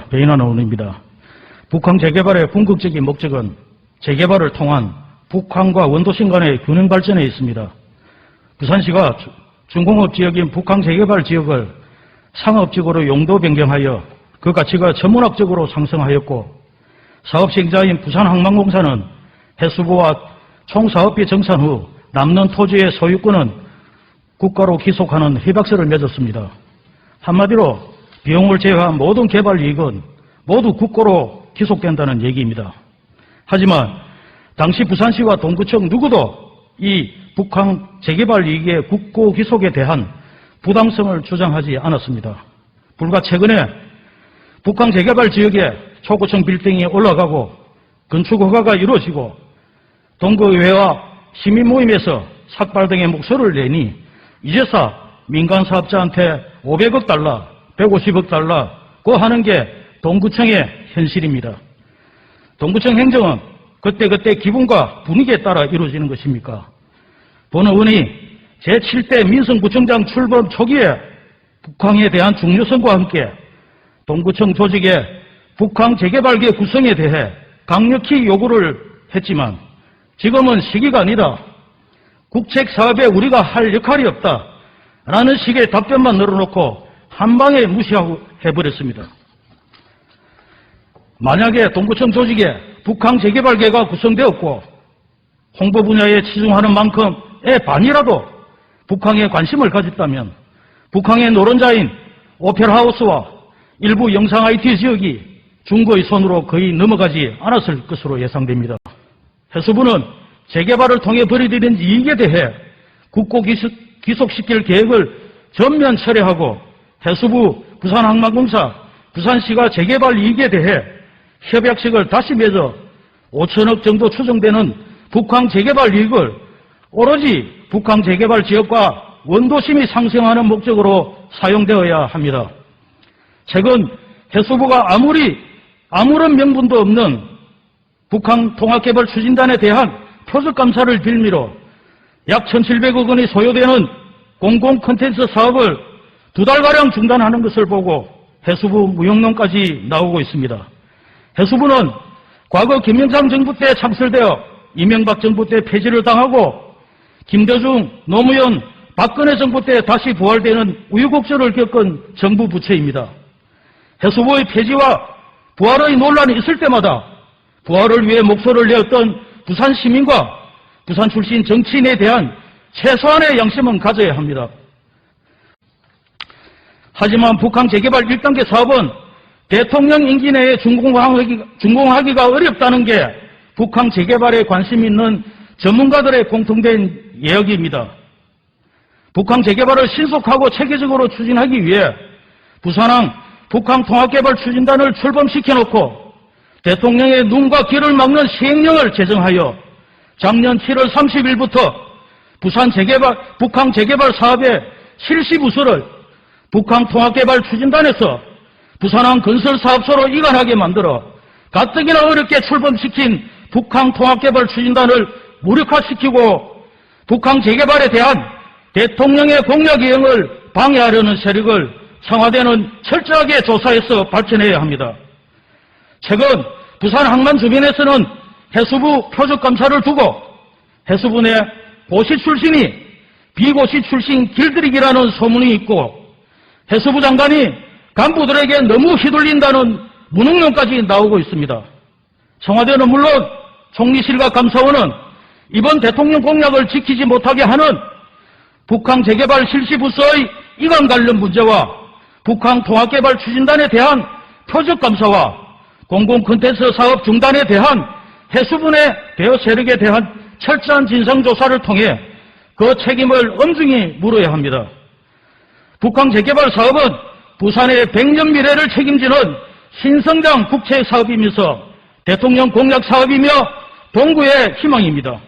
배인환 의원입니다. 북한 재개발의 궁극적인 목적은 재개발을 통한 북한과 원도심 간의 균형 발전에 있습니다. 부산시가 중공업 지역인 북한 재개발 지역을 상업지구로 용도 변경하여 그 가치가 천문학적으로 상승하였고, 사업 시행자인 부산항만공사는 해수부와 총사업비 정산 후 남는 토지의 소유권은 국가로 기속하는 협약서를 맺었습니다. 한마디로 비용을 제외한 모든 개발 이익은 모두 국고로 기속된다는 얘기입니다. 하지만 당시 부산시와 동구청 누구도 이 북한 재개발 이익의 국고 기속에 대한 부당성을 주장하지 않았습니다. 불과 최근에 북한 재개발 지역에 초고층 빌딩이 올라가고 건축 허가가 이루어지고 동구의회와 시민 모임에서 삭발 등의 목소리를 내니 이제서 민간 사업자한테 500억 달러, 150억 달러 고 하는 게 동구청의 현실입니다. 동구청 행정은 그때그때 기분과 분위기에 따라 이루어지는 것입니까? 본 의원이 제7대 민성구청장 출범 초기에 북항에 대한 중요성과 함께 동구청 조직의 북한 재개발계 구성에 대해 강력히 요구를 했지만 지금은 시기가 아니다. 국책 사업에 우리가 할 역할이 없다. 라는 식의 답변만 늘어놓고 한방에 무시하고 해버렸습니다. 만약에 동구청 조직에 북한 재개발계가 구성되었고 홍보 분야에 치중하는 만큼의 반이라도 북한에 관심을 가졌다면 북한의 노론자인 오페라하우스와 일부 영상 IT 지역이 중국의 손으로 거의 넘어가지 않았을 것으로 예상됩니다. 해수부는 재개발을 통해 벌어들인 이익에 대해 국고 기속시킬 계획을 전면 철회하고 해수부, 부산항만공사, 부산시가 재개발 이익에 대해 협약식을 다시 맺어 5천억 정도 추정되는 북한 재개발 이익을 오로지 북한 재개발 지역과 원도심이 상승하는 목적으로 사용되어야 합니다. 최근 해수부가 아무런 명분도 없는 북한 통합개발 추진단에 대한 표적감사를 빌미로 약 1,700억 원이 소요되는 공공 콘텐츠 사업을 2달가량 중단하는 것을 보고 해수부 무용론까지 나오고 있습니다. 해수부는 과거 김영삼 정부 때 창설되어 이명박 정부 때 폐지를 당하고 김대중, 노무현, 박근혜 정부 때 다시 부활되는 우유곡절을 겪은 정부 부처입니다. 해수부의 폐지와 부활의 논란이 있을 때마다 부활을 위해 목소리를 내었던 부산 시민과 부산 출신 정치인에 대한 최소한의 양심은 가져야 합니다. 하지만 북한 재개발 1단계 사업은 대통령 임기 내에 준공하기가 어렵다는 게 북한 재개발에 관심 있는 전문가들의 공통된 이야기입니다. 북한 재개발을 신속하고 체계적으로 추진하기 위해 부산항 북한 통합개발 추진단을 출범시켜놓고 대통령의 눈과 귀를 막는 시행령을 제정하여 작년 7월 30일부터 북한 재개발 사업의 실시 부서를 북한 통합개발 추진단에서 부산항 건설사업소로 이관하게 만들어 가뜩이나 어렵게 출범시킨 북한 통합개발 추진단을 무력화시키고 북한 재개발에 대한 대통령의 공약 이행을 방해하려는 세력을 청와대는 철저하게 조사해서 밝혀내야 합니다. 최근 부산 항만 주변에서는 해수부 표적감사를 두고 해수부 내 고시 출신이 비고시 출신 길들이기라는 소문이 있고 해수부 장관이 간부들에게 너무 휘둘린다는 무능론까지 나오고 있습니다. 청와대는 물론 총리실과 감사원은 이번 대통령 공약을 지키지 못하게 하는 북한 재개발 실시부서의 이관 관련 문제와 북한 통합개발 추진단에 대한 표적감사와 공공콘텐츠 사업 중단에 대한 해수부 내 대여 세력에 대한 철저한 진상조사를 통해 그 책임을 엄중히 물어야 합니다. 북한 재개발 사업은 부산의 100년 미래를 책임지는 신성장 국책 사업이면서 대통령 공약 사업이며 동구의 희망입니다.